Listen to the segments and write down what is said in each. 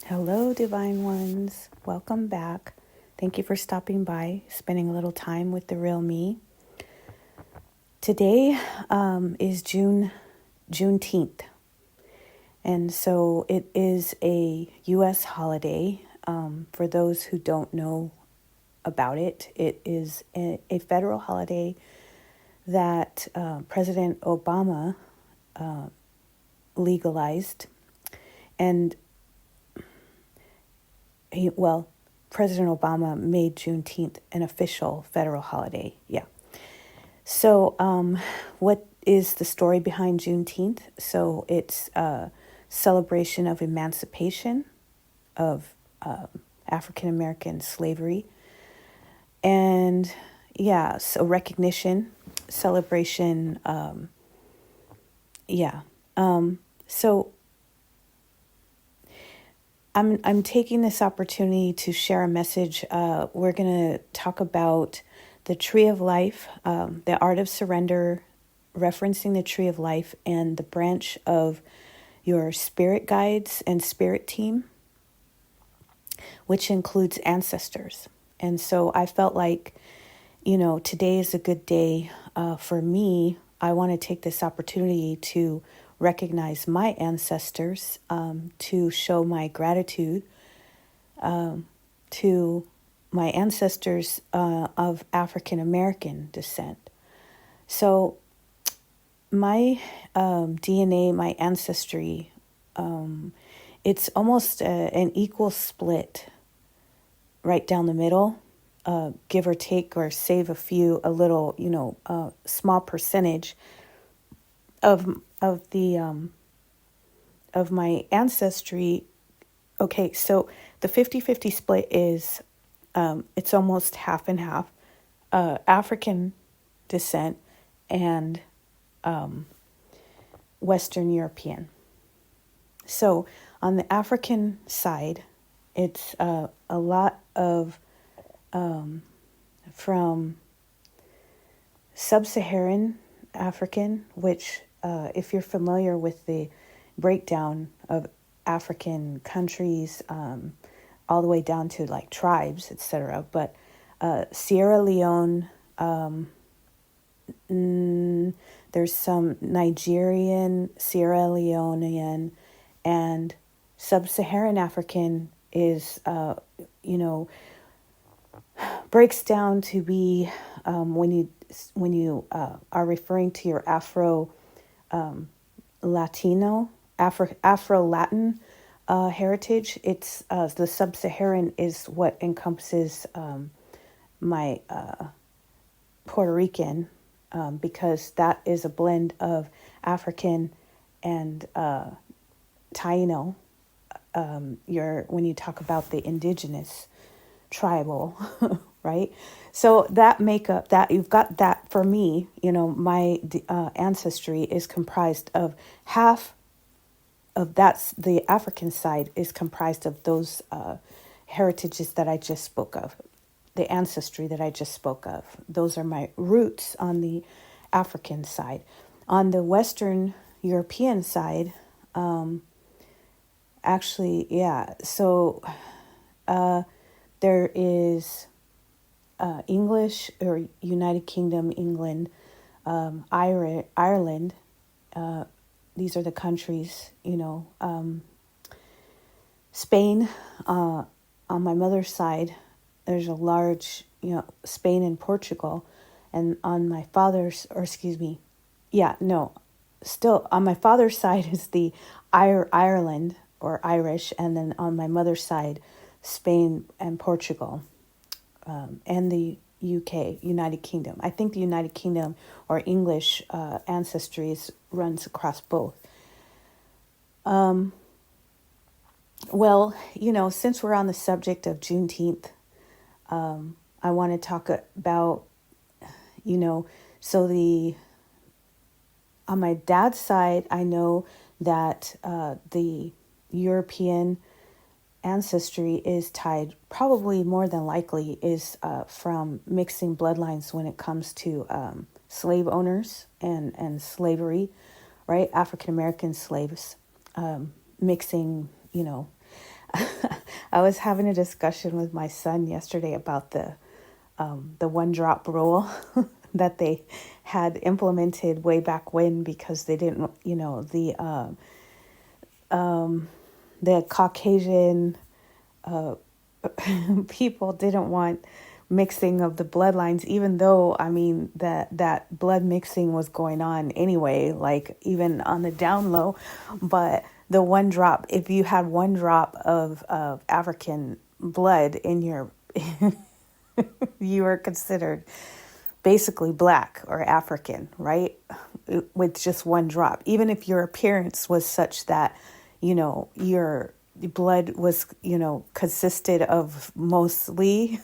Hello, divine ones. Welcome back. Thank you for stopping by, spending a little time with the real me. Today is Juneteenth, and so it is a U.S. holiday. For those who don't know about it, it is a federal holiday that President Obama legalized, and President Obama made Juneteenth an official federal holiday. Yeah. So what is the story behind Juneteenth? So it's a celebration of emancipation of African American slavery. And so recognition, celebration. So I'm taking this opportunity to share a message. We're going to talk about the Tree of Life, the art of surrender, referencing the Tree of Life and the branch of your spirit guides and spirit team, which includes ancestors. And so I felt like, today is a good day for me. I want to take this opportunity to recognize my ancestors, to show my gratitude to my ancestors of African American descent. So my DNA, my ancestry, it's almost an equal split right down the middle, give or take or save a little, small percentage of my ancestry. Okay, so the 50-50 split is it's almost half and half, African descent and Western European. So on the African side, it's a lot of from sub-Saharan African, which if you're familiar with the breakdown of African countries, all the way down to like tribes, etc. But Sierra Leone, there's some Nigerian, Sierra Leonean, and sub-Saharan African is, breaks down to be when you are referring to your Afro-Latin heritage. It's the sub-Saharan is what encompasses my Puerto Rican, because that is a blend of African and Taino. When you talk about the indigenous tribal, right? So that makeup, that you've got that for me, my ancestry is comprised of half of that's the African side is comprised of those heritages that I just spoke of, the ancestry that I just spoke of. Those are my roots on the African side. On the Western European side, so there is English or United Kingdom, England, Ireland. These are the countries, Spain, on my mother's side, there's a large, Spain and Portugal. And on my father's, still on my father's side is the Ireland or Irish. And then on my mother's side, Spain and Portugal, and the UK, United Kingdom. I think the United Kingdom or English ancestry runs across both. Since we're on the subject of Juneteenth, I want to talk about, on my dad's side, I know that the European ancestry is tied, probably more than likely, is from mixing bloodlines when it comes to slave owners and slavery, right? African American slaves, mixing, I was having a discussion with my son yesterday about the one drop rule that they had implemented way back when, because they didn't, the Caucasian people didn't want mixing of the bloodlines, even though, I mean, that blood mixing was going on anyway, like even on the down low. But the one drop, if you had one drop of African blood in your, you were considered basically black or African, right? With just one drop. Even if your appearance was such that, your blood was, consisted of mostly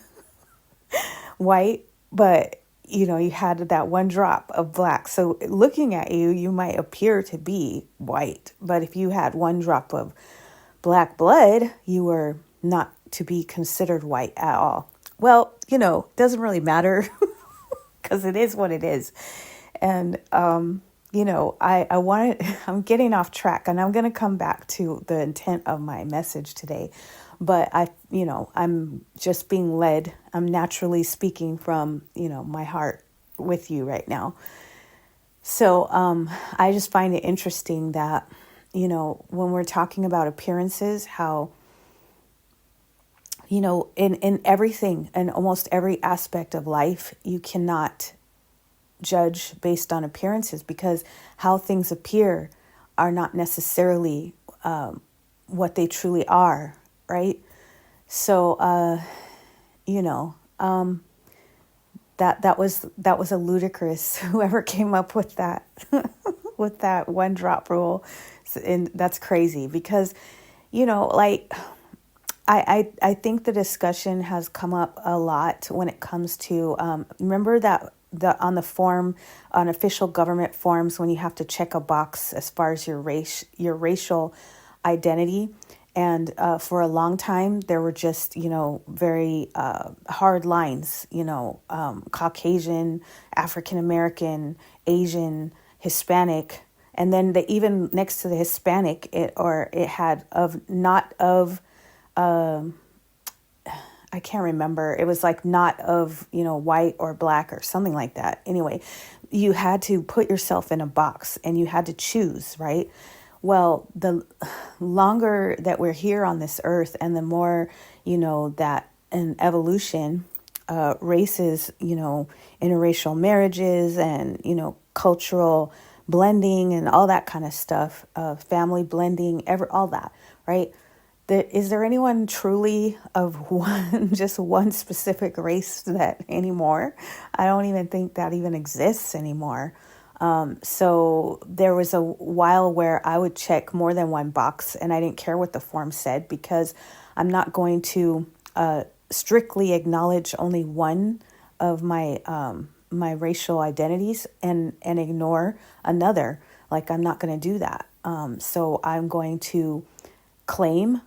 white, but, you had that one drop of black. So looking at you, you might appear to be white, but if you had one drop of black blood, you were not to be considered white at all. Well, doesn't really matter because it is what it is. And, I'm getting off track, and I'm going to come back to the intent of my message today. But I'm just being led. I'm naturally speaking from, my heart with you right now. So, I just find it interesting that, when we're talking about appearances, how, in everything and almost every aspect of life, you cannot judge based on appearances, because how things appear are not necessarily what they truly are, right? So, that was a ludicrous, whoever came up with that with that one drop rule, and that's crazy, because like I think the discussion has come up a lot when it comes to remember that on the form, on official government forms, when you have to check a box as far as your racial identity. And for a long time, there were just, very hard lines, Caucasian, African American, Asian, Hispanic. And then even next to the Hispanic, it had not of, I can't remember. It was like not of, white or black or something like that. Anyway, you had to put yourself in a box and you had to choose, right? Well, the longer that we're here on this earth, and the more, that in evolution, races, interracial marriages and, cultural blending and all that kind of stuff, family blending, all that, right? Is there anyone truly of just one specific race that anymore? I don't even think that even exists anymore. So there was a while where I would check more than one box, and I didn't care what the form said, because I'm not going to strictly acknowledge only one of my my racial identities and ignore another. Like, I'm not going to do that. So I'm going to claim,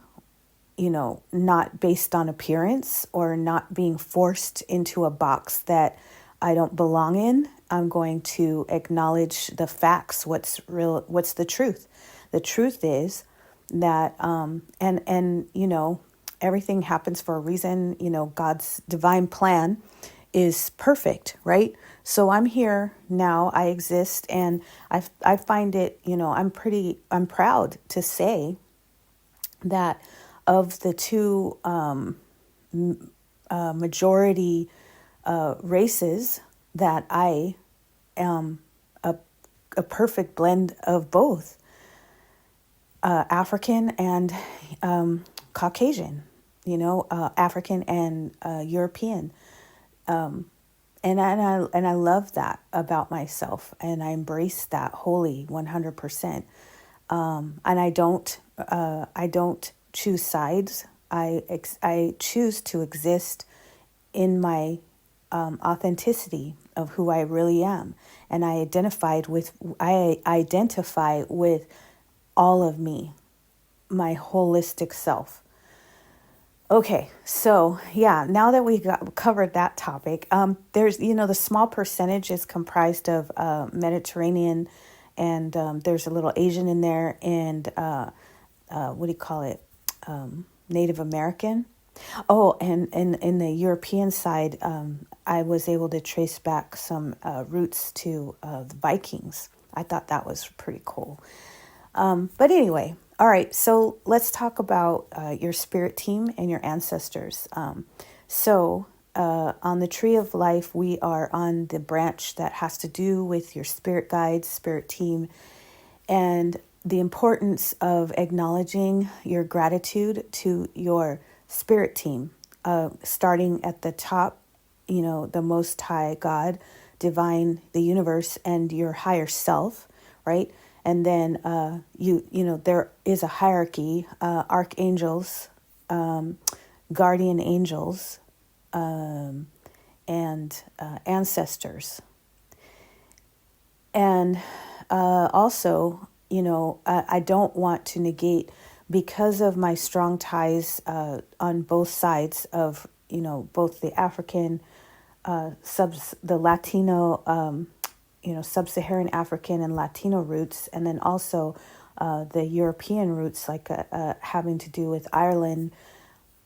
not based on appearance or not being forced into a box that I don't belong in. I'm going to acknowledge the facts. What's real? What's the truth? The truth is that, everything happens for a reason. God's divine plan is perfect, right? So I'm here now. I exist, and I find it. I'm proud to say that of the two majority races, that I am a perfect blend of both African and Caucasian, African and European. And I love that about myself, and I embrace that wholly 100%. And I don't choose sides. I choose to exist in my authenticity of who I really am, and I identify with all of me, my holistic self. Okay, so yeah, now that we covered that topic, there's, the small percentage is comprised of Mediterranean, and there's a little Asian in there, and what do you call it? Native American. Oh, and in the European side, I was able to trace back some roots to the Vikings. I thought that was pretty cool. But anyway, all right, so let's talk about your spirit team and your ancestors. On the tree of life, we are on the branch that has to do with your spirit guides, spirit team, and the importance of acknowledging your gratitude to your spirit team, starting at the top, the Most High God, divine, the universe, and your higher self, right? And then there is a hierarchy, archangels, guardian angels, and ancestors. And also, I don't want to negate, because of my strong ties on both sides of, both the African, the Latino, sub-Saharan African and Latino roots, and then also the European roots, like having to do with Ireland,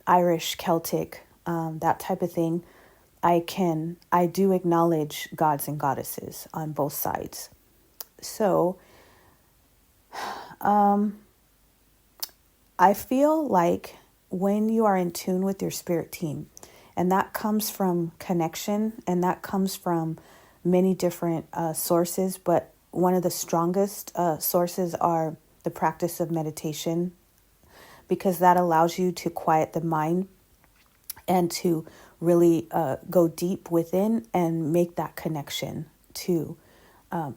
Irish, Celtic, that type of thing. I do acknowledge gods and goddesses on both sides. So, I feel like when you are in tune with your spirit team, and that comes from connection, and that comes from many different sources, but one of the strongest sources are the practice of meditation, because that allows you to quiet the mind and to really go deep within and make that connection to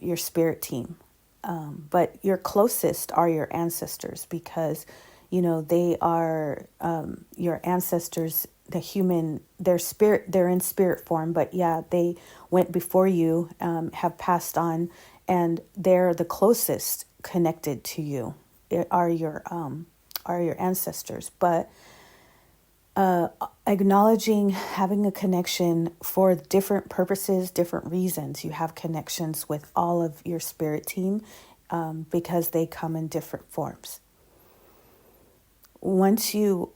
your spirit team. But your closest are your ancestors, because, they are your ancestors, the human, their spirit, they're in spirit form, but yeah, they went before you, have passed on, and they're the closest connected to you, are your ancestors. But acknowledging, having a connection for different purposes, different reasons. You have connections with all of your spirit team because they come in different forms. Once you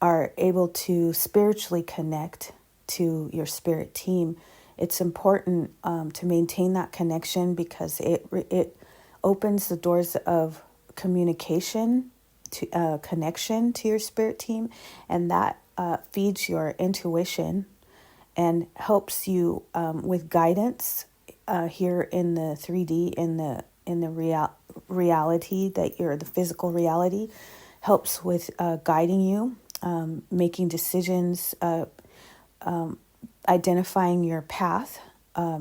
are able to spiritually connect to your spirit team, it's important to maintain that connection, because it opens the doors of communication, to connection to your spirit team, and that feeds your intuition and helps you with guidance here in the 3D, in the reality that you're, the physical reality, helps with guiding you, making decisions, identifying your path,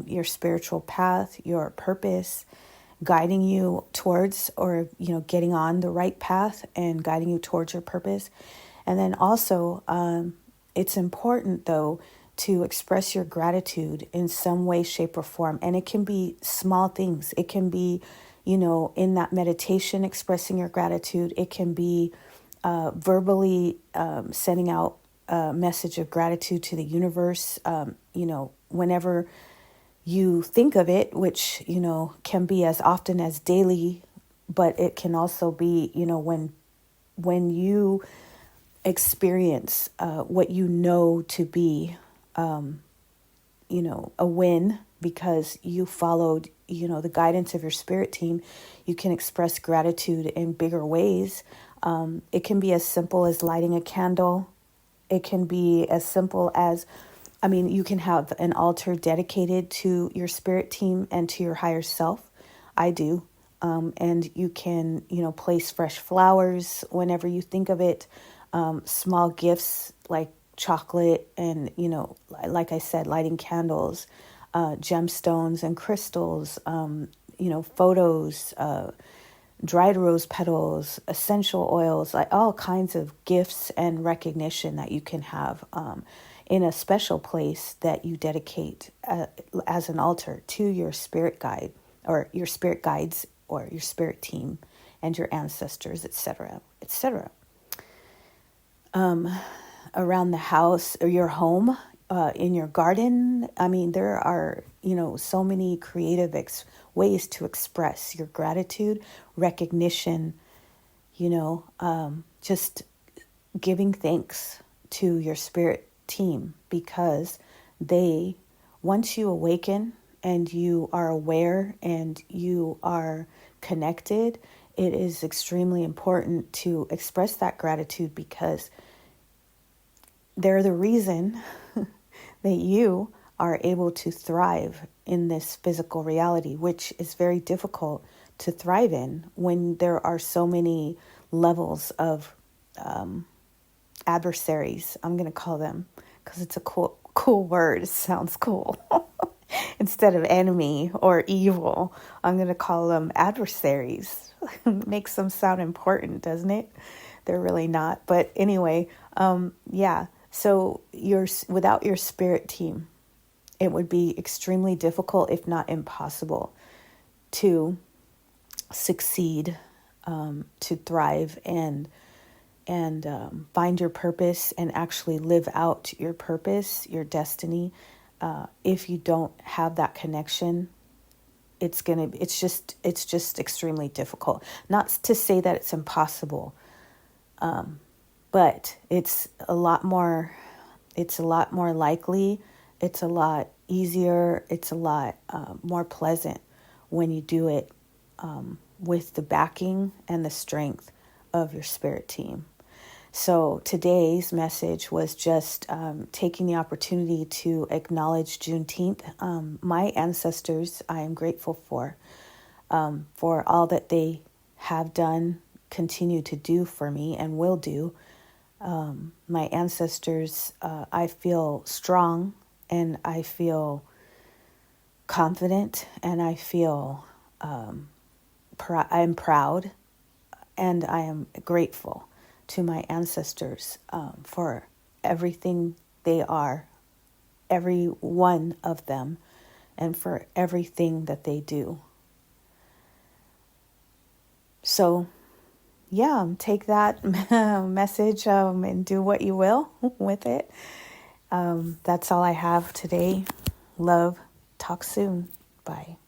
your spiritual path, your purpose, guiding you towards, or getting on the right path and guiding you towards your purpose. And then also it's important, though, to express your gratitude in some way, shape, or form. And it can be small things. It can be in that meditation, expressing your gratitude. It can be verbally sending out a message of gratitude to the universe, whenever you think of it, which, can be as often as daily, but it can also be, when you experience what to be, a win, because you followed, the guidance of your spirit team, you can express gratitude in bigger ways. It can be as simple as lighting a candle. It can be as simple as, you can have an altar dedicated to your spirit team and to your higher self. I do. And you can, place fresh flowers whenever you think of it. Small gifts like chocolate and, like I said, lighting candles, gemstones and crystals, photos, dried rose petals, essential oils, like all kinds of gifts and recognition that you can have in a special place that you dedicate as an altar to your spirit guide, or your spirit guides, or your spirit team and your ancestors, etc., etc. Around the house or your home, in your garden. There are, so many creative ways to express your gratitude, recognition, just giving thanks to your spirit team, because once you awaken and you are aware and you are connected, it is extremely important to express that gratitude, because they're the reason that you are able to thrive in this physical reality, which is very difficult to thrive in when there are so many levels of adversaries. I'm going to call them, because it's a cool word. It sounds cool. Instead of enemy or evil, I'm going to call them adversaries. Makes them sound important, doesn't it? They're really not. But anyway, yeah. So without your spirit team, it would be extremely difficult, if not impossible, to succeed, to thrive, and find your purpose and actually live out your purpose, your destiny. If you don't have that connection, it's just extremely difficult. Not to say that it's impossible, but it's a lot more likely. It's a lot easier. It's a lot more pleasant when you do it with the backing and the strength of your spirit team. So today's message was just taking the opportunity to acknowledge Juneteenth. My ancestors, I am grateful for all that they have done, continue to do for me, and will do. My ancestors, I feel strong, and I feel confident, and I feel I'm proud, and I am grateful to my ancestors for everything they are, every one of them, and for everything that they do. So, yeah, take that message and do what you will with it. That's all I have today. Love. Talk soon. Bye.